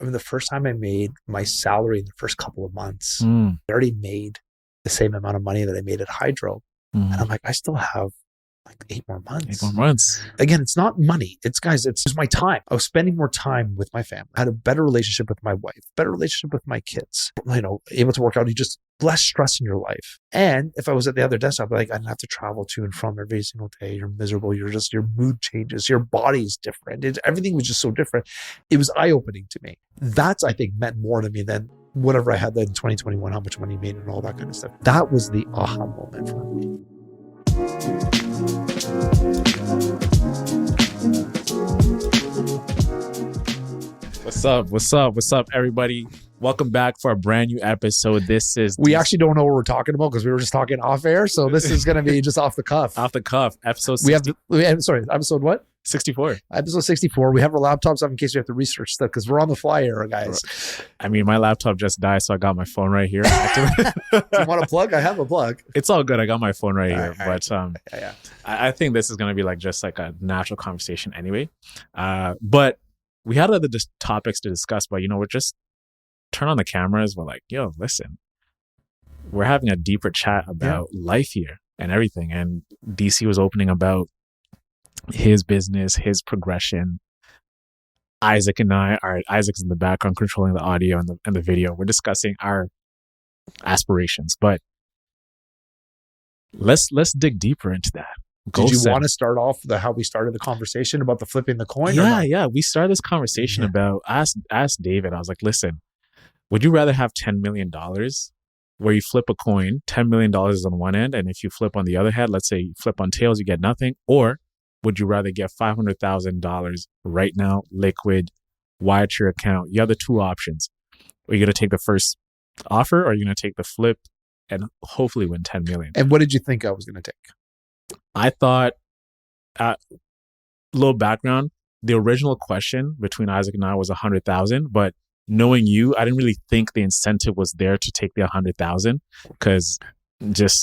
I mean, the first time I made my salary in the first couple of months, I already made the same amount of money that I made at Hydro. And I'm like, I still have like 8 more months. 8 more months. Again, it's not money. It's just my time. I was spending more time with my family. I had a better relationship with my wife, better relationship with my kids, able to work out. You just less stress in your life. And if I was at the other desk, I'd be like, I didn't have to travel to and from every single day. You're miserable. Your mood changes. Your body's different. Everything was just so different. It was eye-opening to me. That's, I think, meant more to me than whatever I had in 2021, how much money you made and all that kind of stuff. That was the aha moment for me. What's up, everybody? Welcome back for a brand new episode. We actually don't know what we're talking about because we were just talking off air. So this is going to be just off the cuff. Episode 60. Episode what? 64. Episode 64. We have our laptops up in case we have to research stuff because we're on the fly here, guys. I mean, my laptop just died, so I got my phone right here. Do you want a plug? I have a plug. It's all good. I got my phone right here. But yeah. I think this is going to be just like a natural conversation anyway. But we had other topics to discuss, but we're just turn on the cameras. We're like, yo, listen, we're having a deeper chat about life here and everything. And DC was opening about his business, his progression. Isaac and I, Isaac's in the background controlling the audio and the video. We're discussing our aspirations, but let's dig deeper into that. Did you want to start off how we started the conversation about the flipping the coin? Yeah. We started this conversation about, asked David, I was like, listen, would you rather have $10 million where you flip a coin, $10 million is on one end, and if you flip on the other hand, let's say you flip on tails, you get nothing? Or would you rather get $500,000 right now, liquid, wire to your account? You have the two options. Are you going to take the first offer, or are you going to take the flip and hopefully win $10 million? And what did you think I was going to take? I thought, little background, the original question between Isaac and I was 100,000, but knowing you, I didn't really think the incentive was there to take the 100,000 because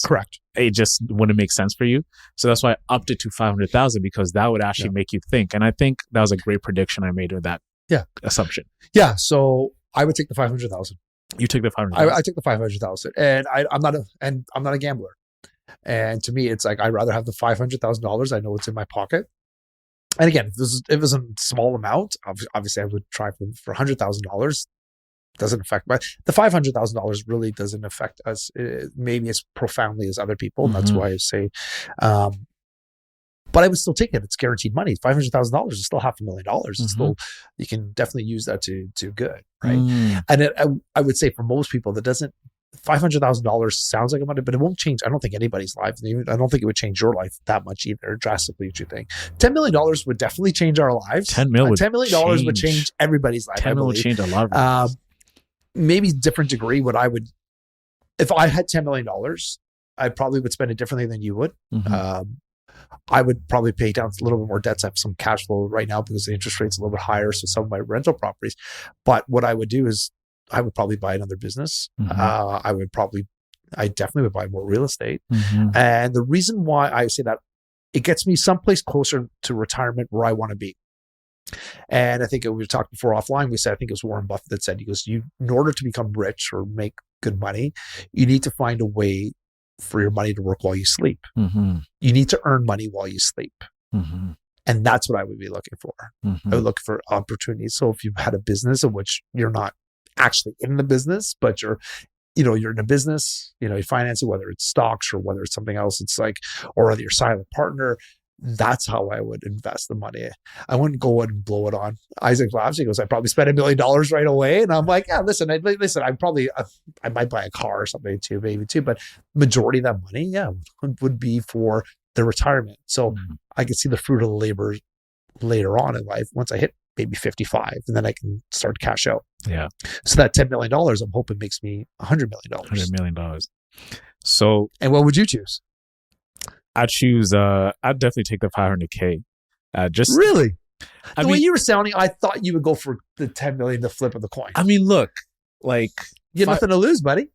correct. It just wouldn't make sense for you. So that's why I upped it to 500,000 because that would actually make you think. And I think that was a great prediction I made with that assumption. Yeah. So I would take the 500,000. You take the 500,000. I took the 500,000, and I'm not a gambler. And to me, it's like I'd rather have the $500,000. I know it's in my pocket. And again, if it was a small amount, obviously I would try for $100,000. Doesn't affect, but the $500,000 really doesn't affect us maybe as profoundly as other people. And that's why I say, but I would still take it. It's guaranteed money. $500,000 is still $500,000. It's still, you can definitely use that to good, right? And I would say for most people that doesn't, $500,000 sounds like a money, but it won't change. I don't think anybody's life. I don't think it would change your life that much either, drastically. What you think? $10 million would definitely change our lives. $10 million would change everybody's life. $10 million would change a lot of lives. Maybe different degree. If I had $10 million, I probably would spend it differently than you would. I would probably pay down a little bit more debts. I have some cash flow right now because the interest rate's a little bit higher. So some of my rental properties. But what I would do is I would probably buy another business. I definitely would buy more real estate. And the reason why I say that, it gets me someplace closer to retirement where I want to be. And I think we talked before offline, I think it was Warren Buffett that said, he goes, in order to become rich or make good money, you need to find a way for your money to work while you sleep. You need to earn money while you sleep. And that's what I would be looking for. I would look for opportunities. So if you've had a business in which you're not actually in the business, but you're in a business, you're financing, whether it's stocks or whether it's something else, it's like, or whether you're a silent partner, that's how I would invest the money. I wouldn't go and blow it on. Isaac laughs. He goes, I'd probably spend $1 million right away. And I'm like, yeah, listen, I might buy a car or something too, maybe too, but majority of that money, would be for the retirement. So I could see the fruit of the labor later on in life once I hit maybe 55, and then I can start to cash out. Yeah. So that $10 million, I'm hoping makes me $100 million. $100 million. So, and what would you choose? I'd definitely take the 500K. Really? The way you were sounding, I thought you would go for the 10 million, the flip of the coin. I mean, look, like you have nothing to lose, buddy.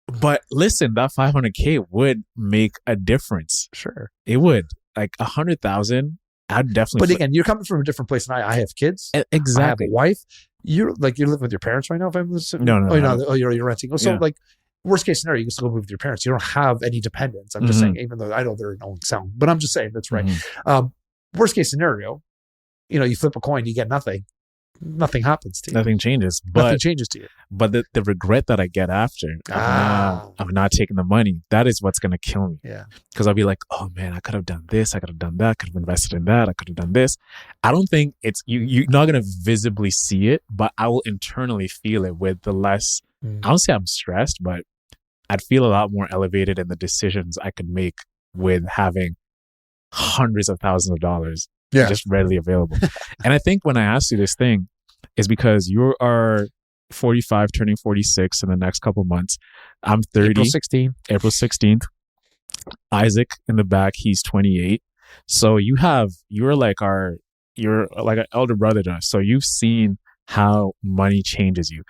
But listen, that 500K would make a difference. Sure. It would. Like 100,000, I'd definitely. But again, you're coming from a different place than I have kids. Exactly. I have a wife. you're living with your parents right now. If I'm listening, No, oh, you're not. Oh, you're renting. Oh, so Yeah. like worst case scenario, you can still live with your parents. You don't have any dependents. I'm just saying, even though I know they're no sound, but I'm just saying that's right. Worst case scenario, you flip a coin, you get nothing. Nothing happens to you. Nothing changes. Nothing changes to you. But the regret that I get after of not taking the money, that is what's going to kill me. Yeah. Because I'll be like, oh man, I could have done this. I could have done that. I could have invested in that. I could have done this. I don't think it's, you're not going to visibly see it, but I will internally feel it with the less, I don't say I'm stressed, but I'd feel a lot more elevated in the decisions I could make with having hundreds of thousands of dollars just readily available. And I think when I asked you this thing is because you are 45, turning 46 in the next couple months. I'm 30. April 16th. Isaac in the back, he's 28. So you're like an elder brother to us. So you've seen how money changes you.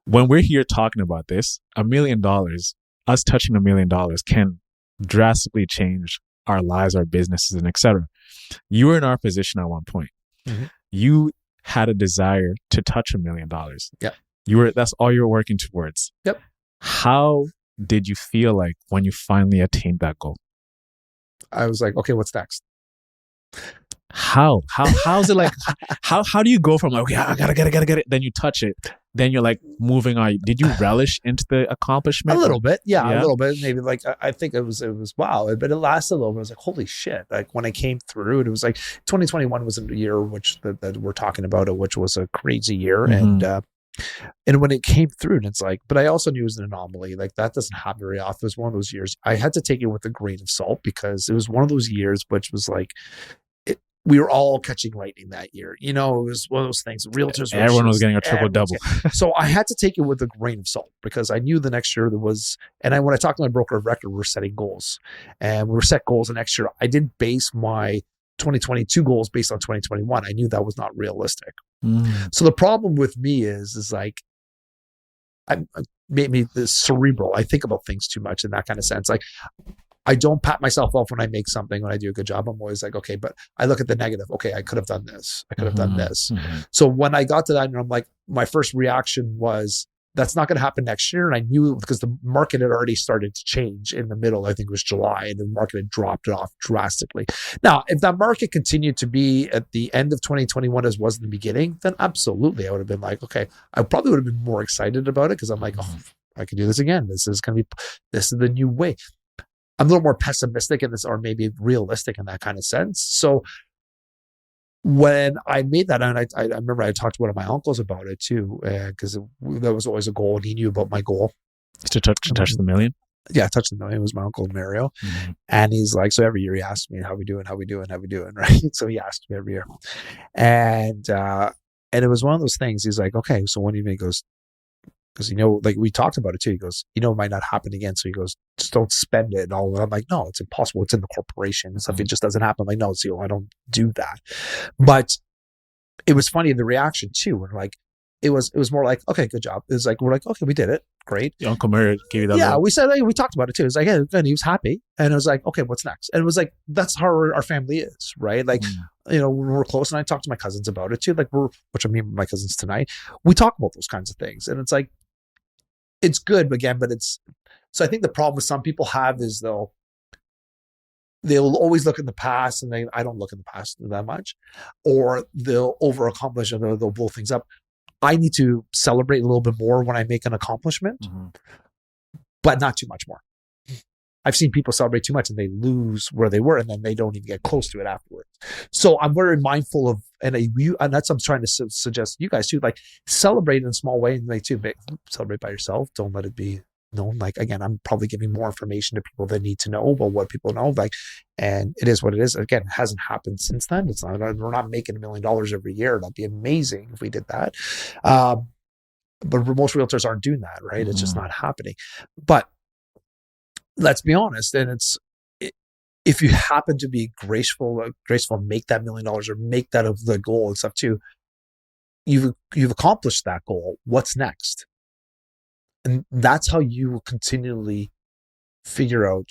When we're here talking about this, $1 million, us touching $1 million can drastically change our lives, our businesses, and etc. You were in our position at one point. You had a desire to touch $1 million. Yeah. That's all you were working towards. Yep. How did you feel like when you finally attained that goal? I was like, okay, what's next? How's it like? How do you go from like, okay, I gotta get it, then you touch it, then you're like moving on? Did you relish into the accomplishment? A little bit, yeah, a little bit. Maybe like I think it was wow, but it lasted a little bit. I was like, holy shit! Like when I came through it, was like 2021 was a year which that we're talking about it, which was a crazy year, and when it came through, and it's like, but I also knew it was an anomaly. Like that doesn't happen very often. It was one of those years. I had to take it with a grain of salt because it was one of those years which was like. We were all catching lightning that year. It was one of those things. Realtors, everyone was getting a triple double. So I had to take it with a grain of salt because I knew the next year there was. And when I talked to my broker of record, we were setting goals, and we were set goals the next year. I didn't base my 2022 goals based on 2021. I knew that was not realistic. So the problem with me is like, I maybe the cerebral. I think about things too much in that kind of sense. Like. I don't pat myself off when I make something, when I do a good job. I'm always like, okay, but I look at the negative. Okay, I could have done this. I could have done this. So when I got to that, and I'm like, my first reaction was, that's not going to happen next year. And I knew because the market had already started to change in the middle, I think it was July, and the market had dropped it off drastically. Now, if that market continued to be at the end of 2021 as was in the beginning, then absolutely, I would have been like, okay, I probably would have been more excited about it because I'm like, oh, I can do this again. This is the new way. I'm a little more pessimistic in this, or maybe realistic in that kind of sense. So when I made that, and I remember I talked to one of my uncles about it too, because that was always a goal, and he knew about my goal. To touch the million? Yeah, touch the million. It was my uncle Mario. And he's like, so every year he asks me, how we doing, right? So he asks me every year. And it was one of those things. He's like, okay, so when do you make? He goes, because, like we talked about it too. He goes, it might not happen again. So he goes, just don't spend it and all. And I'm like, no, it's impossible. It's in the corporation. So if it just doesn't happen, I'm like, no, I don't do that. But it was funny, the reaction too. And like, it was more like, okay, good job. It was like, we're like, okay, we did it. Great. Your Uncle Murray gave you that. Yeah, we said, we talked about it too. It was like, yeah, and he was happy. And it was like, okay, what's next? And it was like, that's how our family is, right? Like, we're close, and I talked to my cousins about it too. Like which I mean, my cousins tonight, we talk about those kinds of things. And it's like, it's good again, but so I think the problem with some people have is they'll always look in the past, and I don't look in the past that much, or they'll over accomplish and they'll blow things up. I need to celebrate a little bit more when I make an accomplishment, but not too much more. I've seen people celebrate too much and they lose where they were, and then they don't even get close to it afterwards. So I'm very mindful of, and that's what I'm trying to suggest to you guys too, like celebrate in a small way, and they too, celebrate by yourself. Don't let it be known. Like, again, I'm probably giving more information to people that need to know about what people know. Like, and it is what it is. Again, it hasn't happened since then. It's not, we're not making $1 million every year. That'd be amazing if we did that. But most realtors aren't doing that, right? It's just not happening. But let's be honest, and if you happen to be graceful, make that $1 million or make that of the goal and stuff too, you've accomplished that goal. What's next? And that's how you will continually figure out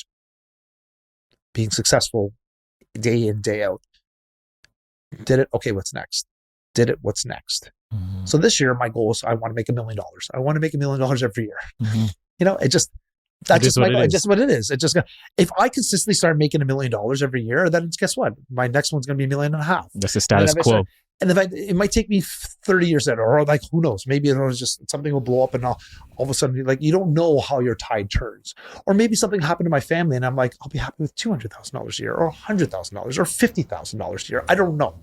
being successful day in, day out. Did it? Okay, what's next? Did it? What's next? So this year, my goal is I want to make $1 million. I want to make $1 million every year. That's just what it is. It just, if I consistently start making $1 million every year, then guess what? My next one's going to be $1.5 million. That's the status quo. And it might take me 30 years later, or like, who knows? Maybe it'll just, something will blow up and all of a sudden, like, you don't know how your tide turns. Or maybe something happened to my family and I'm like, I'll be happy with $200,000 a year or $100,000 or $50,000 a year. I don't know.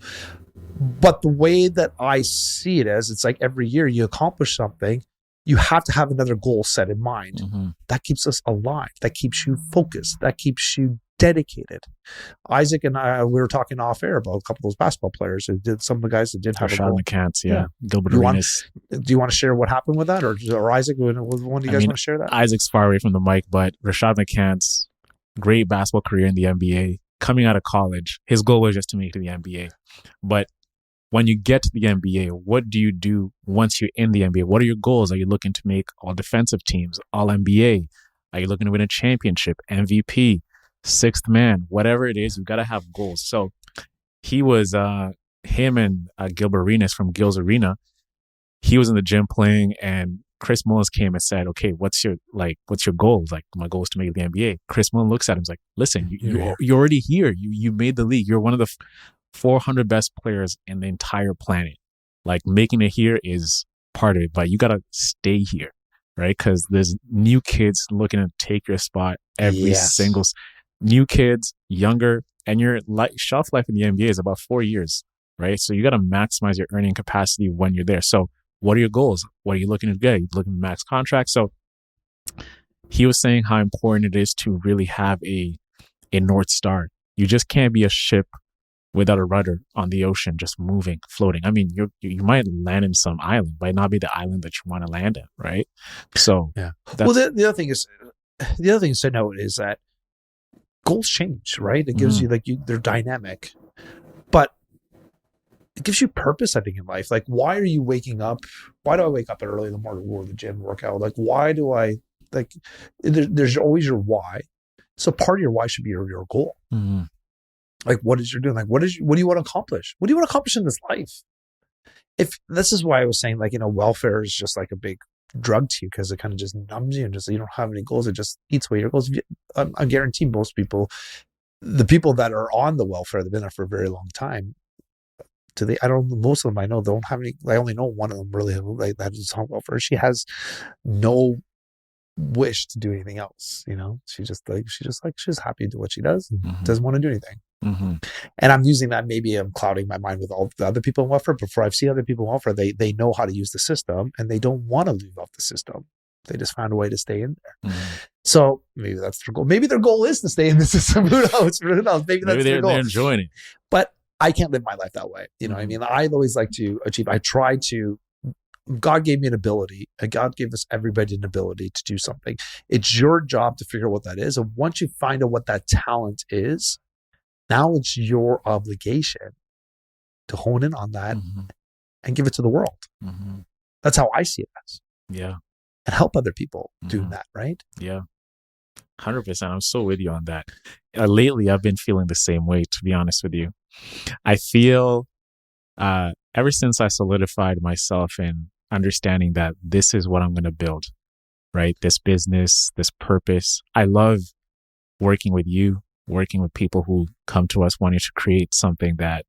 But the way that I see it is, it's like every year you accomplish something, you have to have another goal set in mind. That keeps us alive. That keeps you focused. That keeps you dedicated. Isaac and I, we were talking off air about a couple of those basketball players who did, some of the guys that did have a goal. Yeah. Gilbert Arenas. Do you want to share what happened with that? Or Isaac, one of you guys want to share that? Isaac's far away from the mic, but Rashad McCants, great basketball career in the NBA. Coming out of college, his goal was just to make it to the NBA. But when you get to the NBA, what do you do once you're in the NBA? What are your goals? Are you looking to make all defensive teams, all NBA? Are you looking to win a championship, MVP, sixth man, whatever it is? You've got to have goals. So he was, him and Gilbert Arenas from Gil's Arena, he was in the gym playing, and Chris Mullins came and said, okay, what's your goal? Like, my goal is to make the NBA. Chris Mullins looks at him, he's like, listen, you're already here. You made the league. You're one of the 400 best players in the entire planet. Like, making it here is part of it, but you got to stay here, right? Because there's new kids looking to take your spot every single new kids, younger, and your shelf life in the NBA is about 4 years, right? So you got to maximize your earning capacity when you're there. So what are your goals? What are you looking to get? You're looking to max contract. So he was saying how important it is to really have a North Star. You just can't be a ship without a rudder on the ocean, just moving, floating. I mean, you might land in some island, might not be the island that you want to land in, right? So well, the other thing to note is that goals change, right? It gives you they're dynamic, but it gives you purpose, I think, in life. Like, why are you waking up? Why do I wake up early in the morning, go to the gym, work out? Like, why do I, there's always your why. So part of your why should be your goal. Like, what is you're doing? Like, what do you want to accomplish? What do you want to accomplish in this life? If this is why I was saying, welfare is just like a big drug to you, because it kind of just numbs you and just, you don't have any goals. It just eats away your goals. I guarantee most people, the people that are on the welfare, they've been there for a very long time. Most of them I know don't have any. I only know one of them really that is on welfare. She has no wish to do anything else. She's happy to do what she does and doesn't want to do anything. And I'm using that, maybe I'm clouding my mind with all the other people in welfare, but I've seen other people in welfare, they know how to use the system and they don't want to leave off the system. They just found a way to stay in there. So maybe that's their goal. Maybe their goal is to stay in the system. Who knows? Maybe that's their goal. They're enjoying it. But I can't live my life that way. What I mean? I always like to achieve. God gave me an ability, and God gave us everybody an ability to do something. It's your job to figure out what that is. And once you find out what that talent is, now it's your obligation to hone in on that and give it to the world. That's how I see it as. Yeah. And help other people doing that, right? Yeah. 100%. I'm so with you on that. Lately, I've been feeling the same way, to be honest with you. I feel ever since I solidified myself in understanding that this is what I'm going to build, right? This business, this purpose. I love working with you, working with people who come to us wanting to create something that,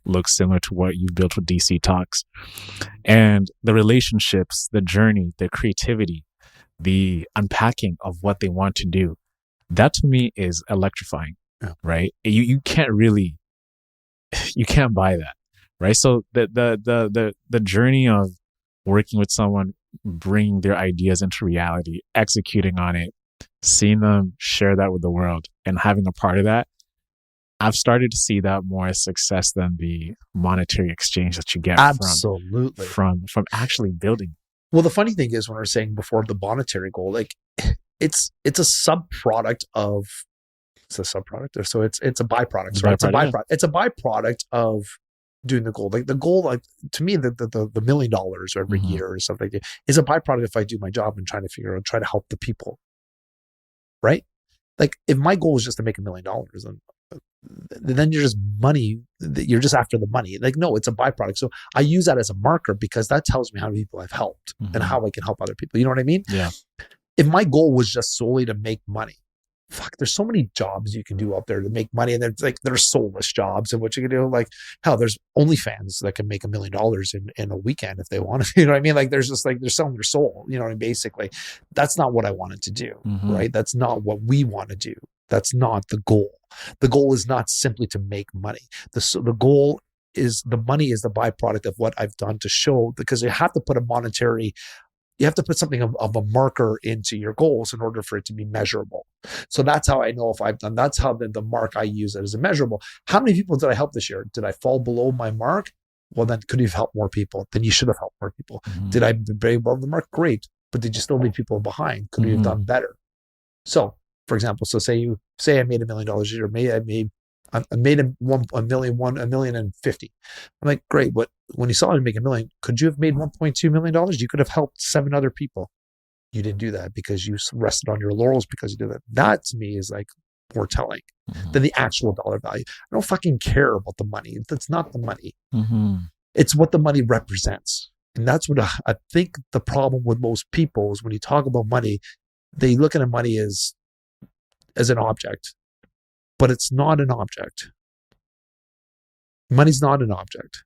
looks similar to what you've built with DC Talks. And the relationships, the journey, the creativity, the unpacking of what they want to do, that to me is electrifying, right? You can't buy that, right? So the journey of working with someone, bringing their ideas into reality, executing on it, seeing them share that with the world and having a part of that, I've started to see that more as success than the monetary exchange that you get from actually building. Well, the funny thing is, when we were saying before the monetary goal, like it's a subproduct of it's a byproduct. Right? It's a byproduct of doing the goal. Like the goal, like to me, the $1 million every year or something is a byproduct if I do my job and try to help the people. Right? Like if my goal is just to make $1 million, then then you're just money. You're just after the money. Like, no, it's a byproduct. So I use that as a marker because that tells me how many people I've helped and how I can help other people. You know what I mean? Yeah. If my goal was just solely to make money, fuck, there's so many jobs you can do out there to make money. And there's soulless jobs and what you can do. Like, hell, there's OnlyFans that can make $1 million in a weekend if they want to. You know what I mean? Like, there's just like, they're selling their soul. You know what I mean? Basically, that's not what I wanted to do, right? That's not what we want to do. That's not the goal. The goal is not simply to make money. The goal is the money is the byproduct of what I've done to show, because you have to put you have to put something of a marker into your goals in order for it to be measurable. So that's how I know if I've done, that's how the mark I use as a measurable. How many people did I help this year? Did I fall below my mark? Well, then could you have helped more people? Then you should have helped more people. Did I be above the mark? Great. But did you still leave people behind? Could you have done better? So, for example, so say I made $1 million a year, I made $1 million and 50. I'm like, great. But when you saw me make $1 million, could you have made $1.2 million? You could have helped 7 other people. You didn't do that because you rested on your laurels because you did that. That to me is like more telling than the actual dollar value. I don't fucking care about the money. That's not the money. It's what the money represents. And that's what I think the problem with most people is when you talk about money, they look at money as an object, but it's not an object. Money's not an object.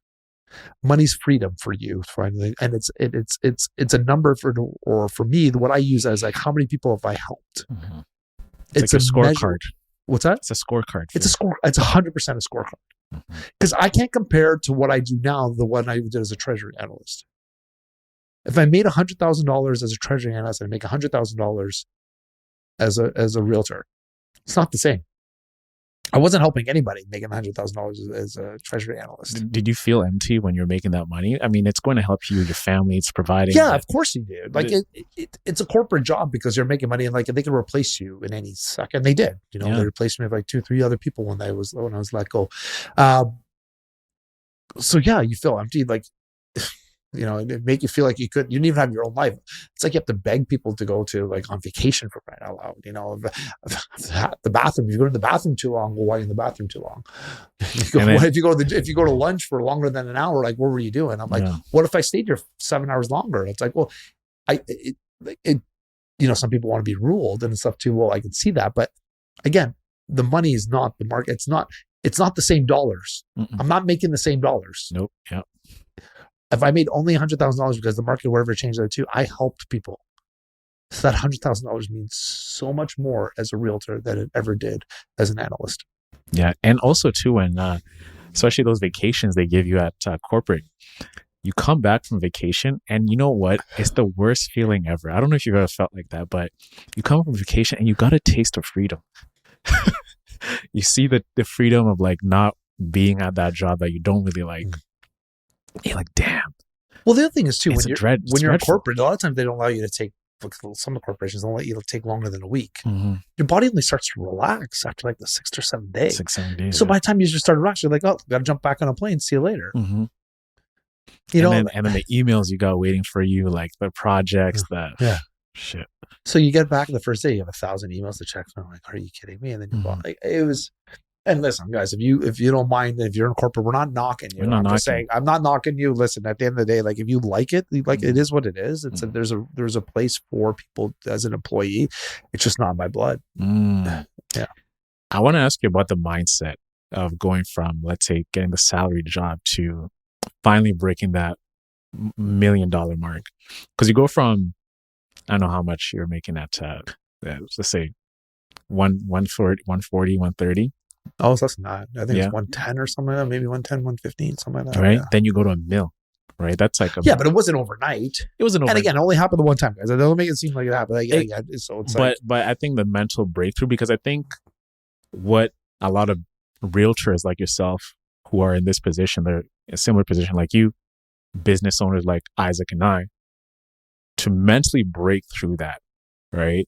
Money's freedom for you, finally, and it's a number for me. What I use as like, how many people have I helped? It's like a scorecard. What's that? It's a scorecard. It's a score. It's 100% a scorecard. Because I can't compare to what I do now the one I did as a treasury analyst. If I made $100,000 as a treasury analyst, I make $100,000 as a realtor. It's not the same. I wasn't helping anybody making $100,000 as a treasury analyst. Did you feel empty when you're making that money? I mean, it's going to help you, your family, it's providing. Yeah, of course you do. Like it's a corporate job because you're making money, and like they can replace you in any second. They did. You know, they replaced me with like 2-3 other people when I was let go. So yeah, you feel empty. Like, you know, it make you feel like you didn't even have your own life. It's like you have to beg people to go to like on vacation for crying out loud. You know, the bathroom. If you go to the bathroom too long, well, why are you in the bathroom too long? If you go to lunch for longer than an hour, like what were you doing? I'm like, what if I stayed here 7 hours longer? It's like, well, you know, some people want to be ruled and stuff too. Well, I can see that, but again, the money is not the market. It's not the same dollars. I'm not making the same dollars. Nope. Yeah. If I made only $100,000 because the market, whatever changed there too, I helped people. So that $100,000 means so much more as a realtor than it ever did as an analyst. Yeah. And also too, when, especially those vacations they give you at corporate, you come back from vacation and you know what? It's the worst feeling ever. I don't know if you've ever felt like that, but you come from vacation and you got a taste of freedom. You see the freedom of like not being at that job that you don't really like. You're like, damn. Well, the other thing is too, when you're in corporate, a lot of times they don't allow you to take, some of the corporations don't let you take longer than a week. Your body only starts to relax after like the 6 or 7 days. 6-7 days. So by the time you just start to relax, you're like, oh, got to jump back on a plane. See you later. You know, and then the emails you got waiting for you, like the projects, shit. So you get back the first day, you have 1,000 emails to check. I'm like, are you kidding me? And then you like, it was. And listen, guys, if you don't mind, if you're in corporate, we're not knocking you. Just saying, I'm not knocking you. Listen, at the end of the day, like if you like it, it is what it is. It's there's a place for people as an employee. It's just not my blood. Yeah. I want to ask you about the mindset of going from, let's say, getting the salaried job to finally breaking that $1 million mark. Because you go from, I don't know how much you're making at, let's say, 140, 130. Oh, so that's not. I think it's 110 or something like that. Maybe 110, 115, something like that. Right. Yeah. Then you go to $1 million. Right. That's like but it wasn't overnight. It wasn't overnight. And again, it only happened the one time, guys. Don't make it seem like it happened. So it's but I think the mental breakthrough, because I think what a lot of realtors like yourself who are in this position, they're in a similar position like you, business owners like Isaac and I, to mentally break through that, right?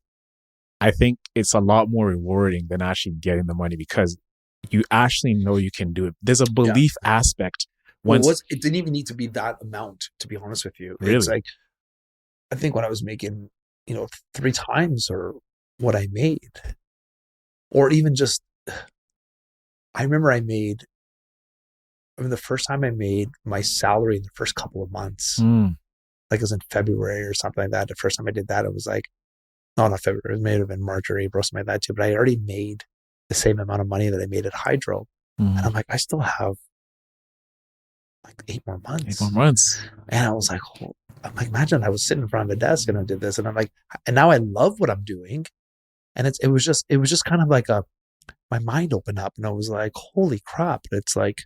I think it's a lot more rewarding than actually getting the money because you actually know you can do it. There's a belief aspect. It didn't even need to be that amount, to be honest with you. Really? It's like, I think when I was making, 3 times or what I made, or even just, I remember the first time I made my salary in the first couple of months, like it was in February or something like that. The first time I did that, it was like, no, not February. It may have been March or April, something like that too. But I already made the same amount of money that I made at Hydro. And I'm like, I still have like 8 more months. 8 more months. And I was like, imagine I was sitting in front of the desk and I did this. And I'm like, and now I love what I'm doing. And it was just kind of like my mind opened up and I was like, holy crap. It's like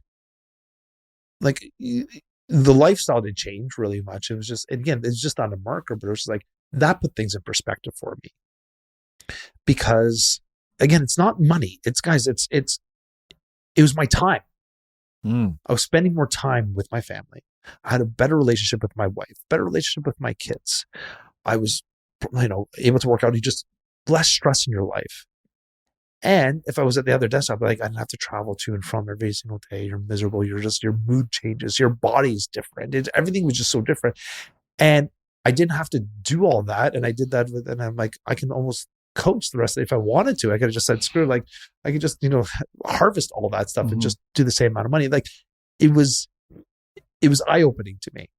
the lifestyle didn't change really much. It was just, again, it's just not a marker, but it was just like, that put things in perspective for me. Because again, it's not money. It was my time. I was spending more time with my family. I had a better relationship with my wife, better relationship with my kids. I was, able to work out. You just less stress in your life. And if I was at the other desk, I'd be like, I didn't have to travel to and from every single day. You're miserable. Your mood changes. Your body's different. Everything was just so different. And I didn't have to do all that. And I did that and I'm like, I can almost coast the rest of it. If I wanted to, I could have just said, screw it. Like I could just, harvest all that stuff and just do the same amount of money. Like it was eye-opening to me.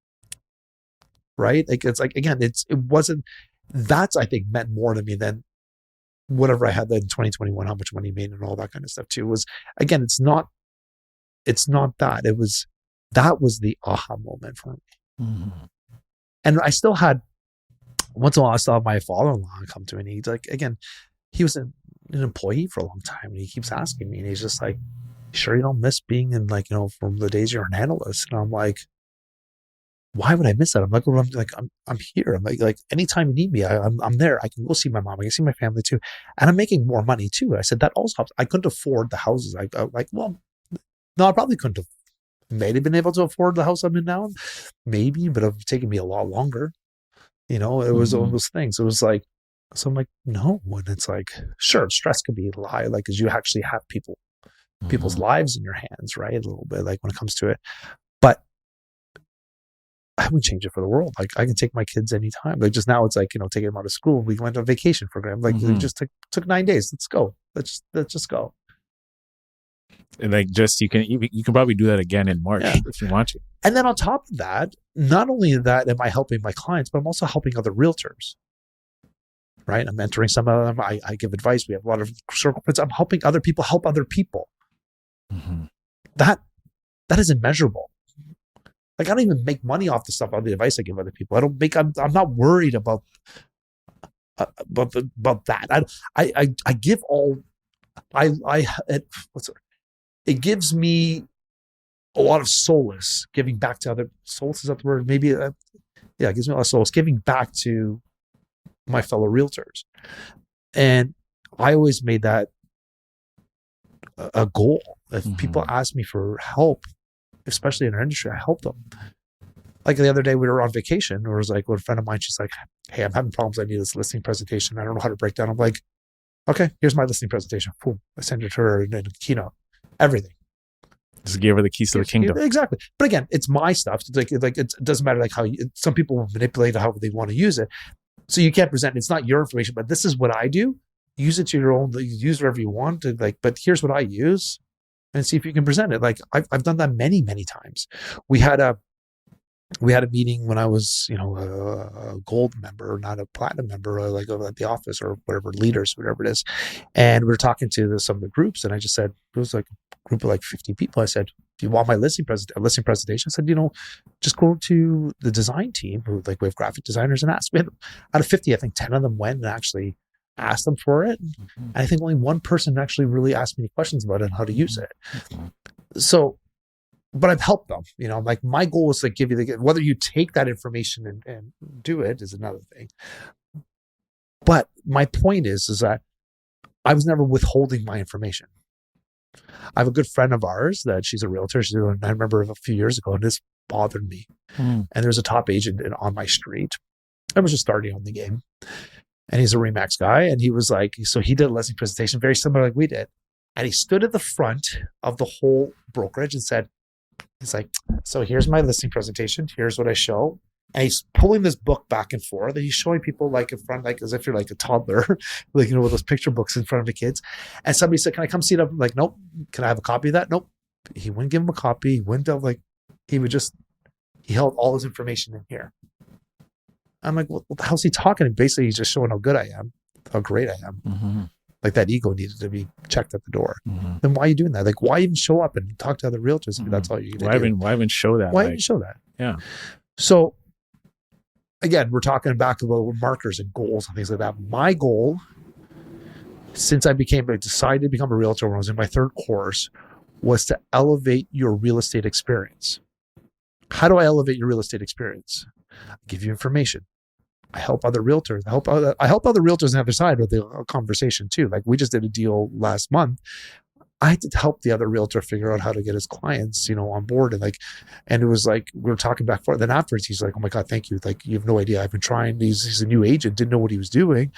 Right. Like, it's like, again, that's, I think, meant more to me than whatever I had in 2021, how much money I made and all that kind of stuff too. Was, again, it's not that. That was the aha moment for me. And I still had, once in a while, I still have my father-in-law come to me. And he's like, again, he was an employee for a long time. And he keeps asking me, and he's just like, sure you don't miss being in, like, from the days you're an analyst? And I'm like, why would I miss that? I'm like, well, I'm here. I'm like anytime you need me, I'm there. I can go see my mom. I can see my family too. And I'm making more money too. I said, that also helps. I couldn't afford the houses. I probably couldn't have maybe been able to afford the house I'm in now. Maybe, but it would have taken me a lot longer. It was all those things. It was like, so I'm like, no. And it's like, sure, stress could be high, like, because you actually have people's lives in your hands, right? A little bit, like, when it comes to it. But I wouldn't change it for the world. Like, I can take my kids anytime. Like, just now it's like, taking them out of school. We went on vacation for them. Like, we just took 9 days. Let's go. Let's just go. And like, just you can probably do that again in March if you want to. And then on top of that, not only that am I helping my clients, but I'm also helping other realtors. Right? I'm mentoring some of them. I give advice. We have a lot of circle pits. I'm helping other people help other people. That is immeasurable. Like, I don't even make money off the stuff, on the advice I give other people. I'm not worried about that. I give all. It gives me a lot of solace giving back to other. Solace, is that the word? Maybe. It gives me a lot of solace giving back to my fellow realtors, and I always made that a goal. If people ask me for help, especially in our industry, I help them. Like the other day, we were on vacation. It was like, a friend of mine, she's like, hey, I'm having problems. I need this listing presentation. I don't know how to break down. I'm like, okay, here's my listing presentation. Boom. I send it to her in a keynote. Everything. Just give her the keys to the kingdom. Exactly. But again, it's my stuff. It's like it doesn't matter, like, how some people will manipulate how they want to use it. So you can't present, it's not your information, but this is what I do. Use it to your own, use whatever you want. But here's what I use, and see if you can present it. Like, I've done that many, many times. We had a meeting when I was, a gold member, not a platinum member, like at the office or whatever, leaders, whatever it is. And we were talking to some of the groups, and I just said, it was like a group of like 50 people. I said, do you want my listing presentation? I said, just go to the design team, who, like, we have graphic designers, and ask. We had, out of 50, I think 10 of them went and actually asked them for it. And I think only one person actually really asked me questions about it and how to use it. So, but I've helped them, like, my goal is to give you whether you take that information and do it is another thing. But my point is that I was never withholding my information. I have a good friend of ours that she's a realtor. I remember a few years ago, and this bothered me. And there's a top agent on my street. I was just starting on the game, and he's a Remax guy. And he was like, so he did a listing presentation very similar like we did. And he stood at the front of the whole brokerage and said, he's like, so here's my listing presentation. Here's what I show. And he's pulling this book back and forth, and he's showing people like in front, like as if you're like a toddler, like, with those picture books in front of the kids. And somebody said, "Can I come see it?" I'm like, "Nope." "Can I have a copy of that?" "Nope." He wouldn't give him a copy. He wouldn't have, like, he held all his information in here. I'm like, "Well, how's he talking?" And basically, he's just showing how good I am, how great I am. Mm-hmm. Like that ego needed to be checked at the door. Mm-hmm. Then why are you doing that? Like, why even show up and talk to other realtors if that's all you're going to do? Why even show that? Why even show that? Yeah. So again, we're talking back about markers and goals and things like that. My goal, since I decided to become a realtor when I was in my third course, was to elevate your real estate experience. How do I elevate your real estate experience? I give you information. I help other realtors. I help other realtors on the other side with the conversation too. Like, we just did a deal last month. I had to help the other realtor figure out how to get his clients, on board. And it was like, we were talking back and forth. Then afterwards, he's like, "Oh my God, thank you. Like, you have no idea. I've been trying. He's a new agent, didn't know what he was doing."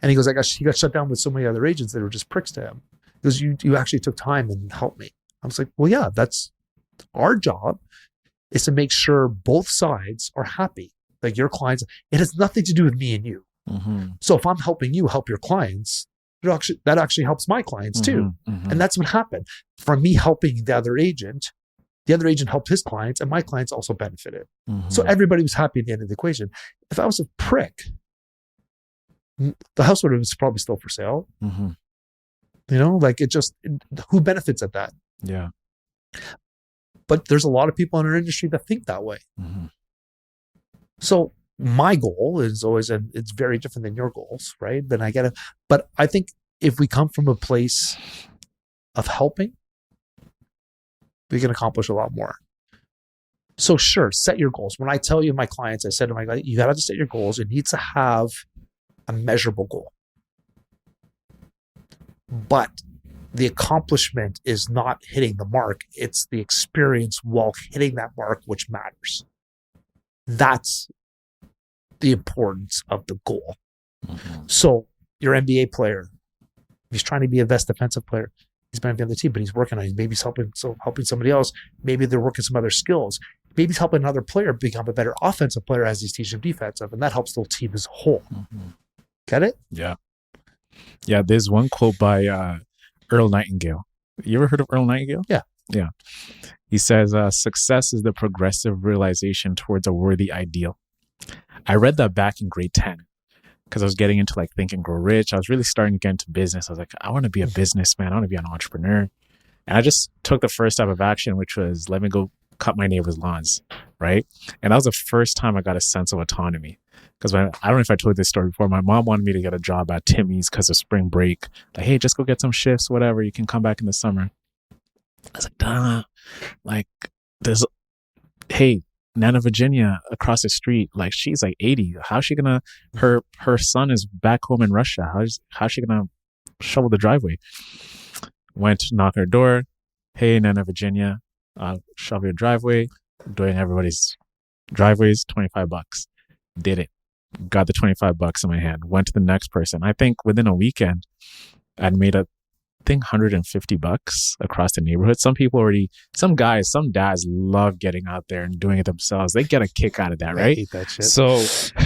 And he goes, he got shut down with so many other agents that were just pricks to him. He goes, you actually took time and helped me. I was like, well, yeah, that's our job, is to make sure both sides are happy. Like, your clients, it has nothing to do with me and you. Mm-hmm. So if I'm helping you help your clients, that actually helps my clients too. Mm-hmm. And that's what happened. From me helping the other agent helped his clients, and my clients also benefited. Mm-hmm. So everybody was happy at the end of the equation. If I was a prick, the house would have probably still for sale. Mm-hmm. Who benefits at that? Yeah. But there's a lot of people in our industry that think that way. Mm-hmm. So my goal is always, and it's very different than your goals, right? Then but I think if we come from a place of helping, we can accomplish a lot more. So sure, set your goals. When I tell you my clients, I said to my clients, you got to set your goals. It needs to have a measurable goal. But the accomplishment is not hitting the mark. It's the experience while hitting that mark, which matters. That's the importance of the goal. Mm-hmm. So your NBA player, he's trying to be a best defensive player. He's been on the other team, but he's working on it. Maybe he's helping somebody else. Maybe they're working some other skills. Maybe he's helping another player become a better offensive player as he's teaching defensive, and that helps the whole team as a whole. Mm-hmm. Get it? Yeah. Yeah. There's one quote by Earl Nightingale. You ever heard of Earl Nightingale? Yeah. Yeah. He says, success is the progressive realization towards a worthy ideal. I read that back in grade 10 because I was getting into like Think and Grow Rich. I was really starting to get into business. I was like, I want to be a businessman. I want to be an entrepreneur. And I just took the first step of action, which was let me go cut my neighbor's lawns. Right. And that was the first time I got a sense of autonomy. Because I don't know if I told this story before. My mom wanted me to get a job at Timmy's because of spring break. Like, hey, just go get some shifts, whatever. You can come back in the summer. I was like, nah. Like, hey, Nana Virginia across the street, like, she's like 80. How's she gonna? Her son is back home in Russia. How's she gonna shovel the driveway? Went to knock her door. Hey, Nana Virginia, shovel your driveway. Doing everybody's driveways, $25. Did it. Got the $25 in my hand. Went to the next person. I think within a weekend, I'd made $150 across the neighborhood. Some dads love getting out there and doing it themselves. They get a kick out of that, right? I hate that shit. So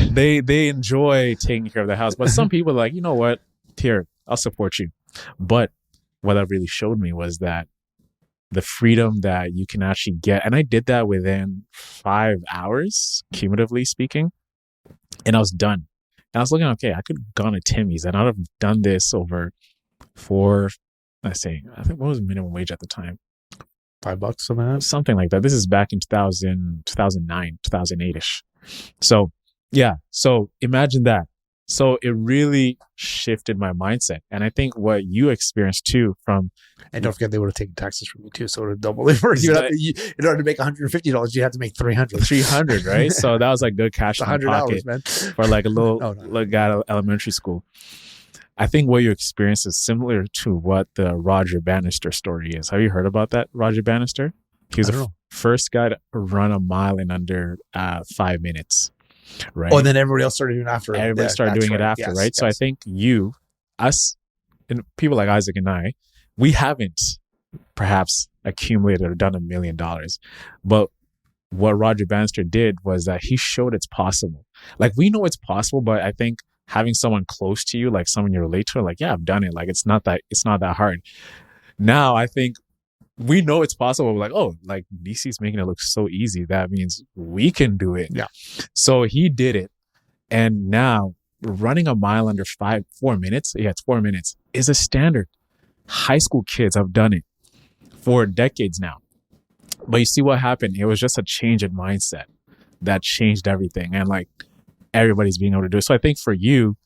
they enjoy taking care of the house. But some people are like, you know what? Here, I'll support you. But what that really showed me was that the freedom that you can actually get. And I did that within 5 hours, cumulatively speaking. And I was done. And I was looking, okay, I could have gone to Timmy's and I'd have done this over I think what was minimum wage at the time? $5, something like that. This is back in 2009, 2008-ish. So yeah. So imagine that. So it really shifted my mindset. And I think what you experienced too and don't forget, they would have taken taxes from you too. So it would have doubled it for you. In order to make $150, you had to make $300, right? So that was like good cash in my pocket man. For like a little guy at elementary school. I think what you experienced is similar to what the Roger Bannister story is. Have you heard about that, Roger Bannister? He was the first guy to run a mile in under 5 minutes. Right. Oh, and then everybody else started doing it after. Everybody started doing it after, right? Yes. So I think us, and people like Isaac and I, we haven't perhaps accumulated or done $1 million, but what Roger Bannister did was that he showed it's possible. Like, we know it's possible, but I think having someone close to you, like someone you relate to, like, yeah, I've done it. Like, it's not that hard. Now I think we know it's possible. We're like, oh, like DC's making it look so easy. That means we can do it. Yeah. So he did it. And now running a mile under 4 minutes. Yeah, it's 4 minutes is a standard. High school kids have done it for decades now. But you see what happened? It was just a change in mindset that changed everything. And like everybody's being able to do it. So I think for you,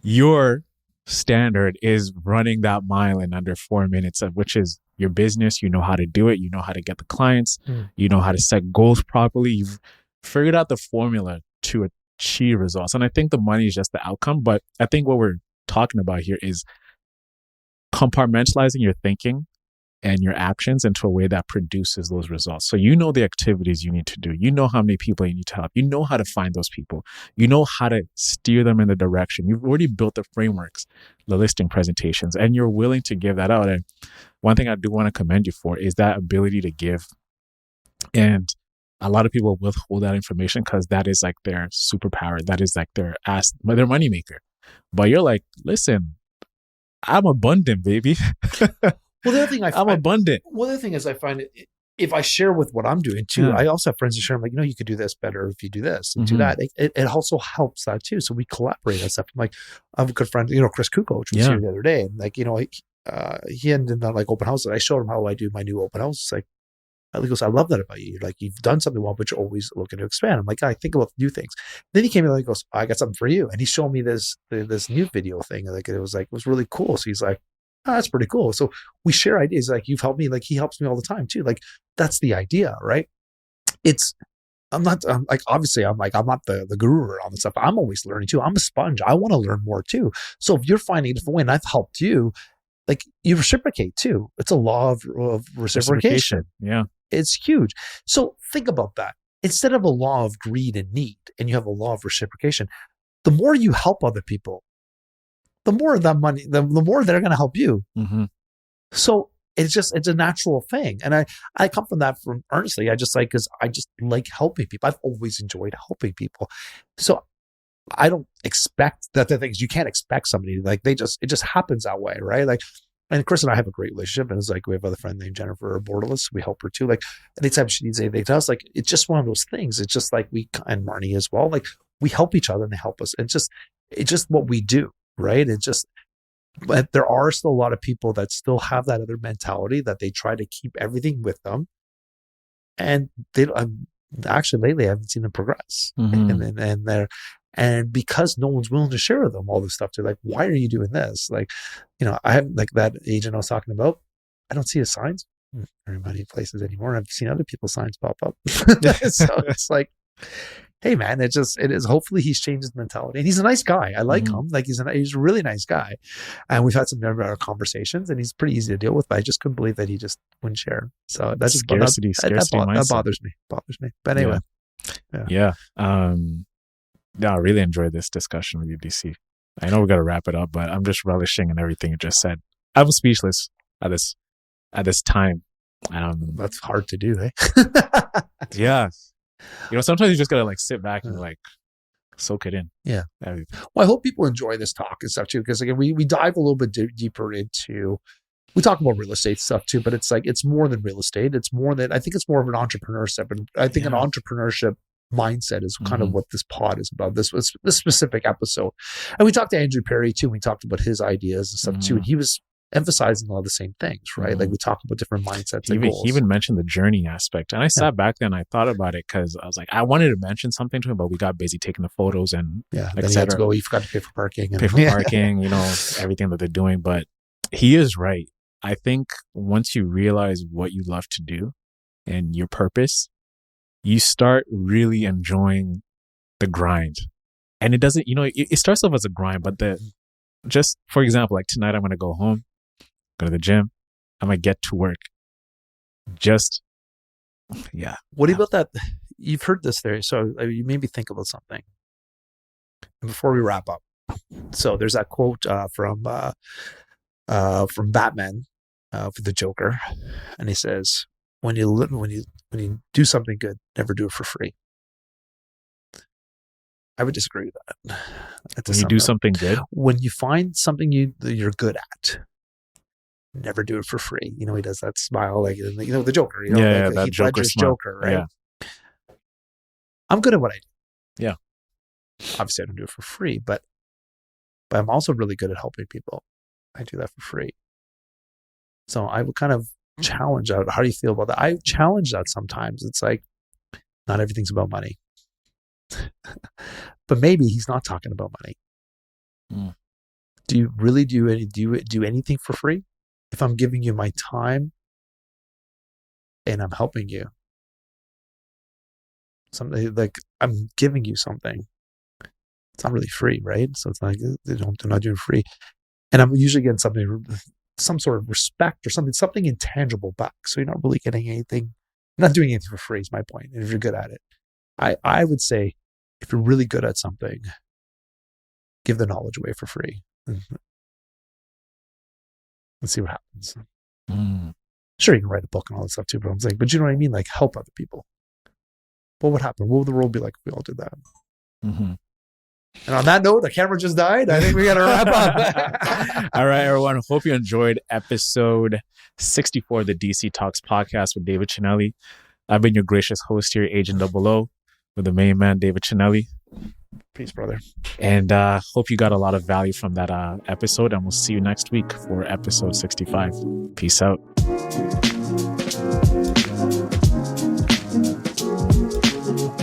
your standard is running that mile in under 4 minutes, which is your business. You know how to do it. You know how to get the clients. You know how to set goals properly. You've figured out the formula to achieve results. And I think the money is just the outcome. But I think what we're talking about here is compartmentalizing your thinking and your actions into a way that produces those results. So you know the activities you need to do. You know how many people you need to help. You know how to find those people. You know how to steer them in the direction. You've already built the frameworks, the listing presentations, and you're willing to give that out. And one thing I do want to commend you for is that ability to give. And a lot of people withhold that information because that is like their superpower. That is like their moneymaker. But you're like, listen, I'm abundant, baby. Well, the other thing I'm abundant. Well, the other thing is I find if I share with what I'm doing too, I also have friends that share. I'm like, you could do this better if you do this and do that. It also helps that too. So we collaborate on stuff. I'm like, I have a good friend, Chris Kuko, which was here the other day. And like, he ended up like open houses. I showed him how I do my new open house. It's like, he goes, I love that about you. You're like, you've done something well, but you're always looking to expand. I'm like, I think about new things. Then he came in and he goes, I got something for you. And he showed me this new video thing. Like, it was really cool. So he's like, oh, that's pretty cool. So we share ideas. Like, you've helped me. Like, he helps me all the time too. Like, that's the idea, right? I'm not the guru on this stuff. I'm always learning too. I'm a sponge. I want to learn more too. So if you're finding a different way and I've helped you, like, you reciprocate too. It's a law of reciprocation. Yeah. It's huge. So think about that. Instead of a law of greed and need, and you have a law of reciprocation, the more you help other people, the more of that money, the more they're going to help you. So it's a natural thing. And I come from that from earnestly. Because I just like helping people. I've always enjoyed helping people. So I don't expect that the things you can't expect somebody like it just happens that way. Right. Like, and Chris and I have a great relationship. And it's like, we have another friend named Jennifer Bordelis. We help her too. Like, anytime she needs anything to us, like, it's just one of those things. It's just like and Marnie as well. Like, we help each other and they help us. It's just what we do. Right. But there are still a lot of people that still have that other mentality that they try to keep everything with them. And actually lately I haven't seen them progress. And because no one's willing to share with them all this stuff, they're like, why are you doing this? Like, I haven't, like that agent I was talking about, I don't see his signs very many places anymore. I've seen other people's signs pop up. So it's like, hey man, it is, hopefully he's changed his mentality. And he's a nice guy. I like him. Like, he's a really nice guy. And we've had some conversations and he's pretty easy to deal with, but I just couldn't believe that he just wouldn't share. So that's scarcity that bothers me. But anyway. Yeah. I really enjoyed this discussion with you, DC. I know we got to wrap it up, but I'm just relishing in everything you just said. I'm speechless at this time. That's hard to do, eh? Yeah. Sometimes you just got to like sit back and like soak it in. Yeah. Well, I hope people enjoy this talk and stuff too, because again, we dive a little bit deeper into, we talk about real estate stuff too, but it's like, it's more than real estate. It's more than, I think it's more of an entrepreneurship. And I think an entrepreneurship mindset is kind of what this pod is about, this specific episode. And we talked to Andrew Perry too. We talked about his ideas and stuff too. And he was emphasizing all the same things, right? Like, we talk about different mindsets and goals. He even mentioned the journey aspect. And I sat back then, I thought about it because I was like, I wanted to mention something to him, but we got busy taking the photos and then you had to go, you forgot to pay for parking. Everything that they're doing. But he is right. I think once you realize what you love to do and your purpose, you start really enjoying the grind. And it doesn't, it starts off as a grind, but just for example, like tonight, I'm going to go home, go to the gym, I'm going to get to work. What about that? You've heard this theory. So you made me think about something. And before we wrap up. So there's that quote from Batman for the Joker. And he says, when you when you do something good, never do it for free. I would disagree with that. When you do something good, when you find something you're good at, never do it for free. You know, he does that smile, like, you know, the Joker. You know, yeah, like that Heath Joker Ledger's smile. Joker, right? Yeah. I'm good at what I do. Yeah. Obviously, I don't do it for free, but I'm also really good at helping people. I do that for free. So I would kind of challenge that. How do you feel about that? I challenge that sometimes. It's like, not everything's about money. But maybe he's not talking about money. Mm. Do you really do anything for free? If I'm giving you my time and I'm helping you, something like I'm giving you something, it's not really free, right? So it's like they're not doing free, and I'm usually getting some sort of respect or something intangible back. So you're not really getting anything, you're not doing anything for free. Is my point. And if you're good at it, I would say, if you're really good at something, give the knowledge away for free. Let's see what happens. Mm. Sure, you can write a book and all that stuff too, but I'm saying, but you know what I mean? Like, help other people. What would happen? What would the world be like if we all did that? Mm-hmm. And on that note, the camera just died. I think we got to wrap up. All right, everyone. Hope you enjoyed episode 64 of the DC Talks podcast with David Chinelli. I've been your gracious host here, Agent Double O, with the main man, David Chinelli. Peace, brother. And hope you got a lot of value from that episode. And we'll see you next week for episode 65. Peace out.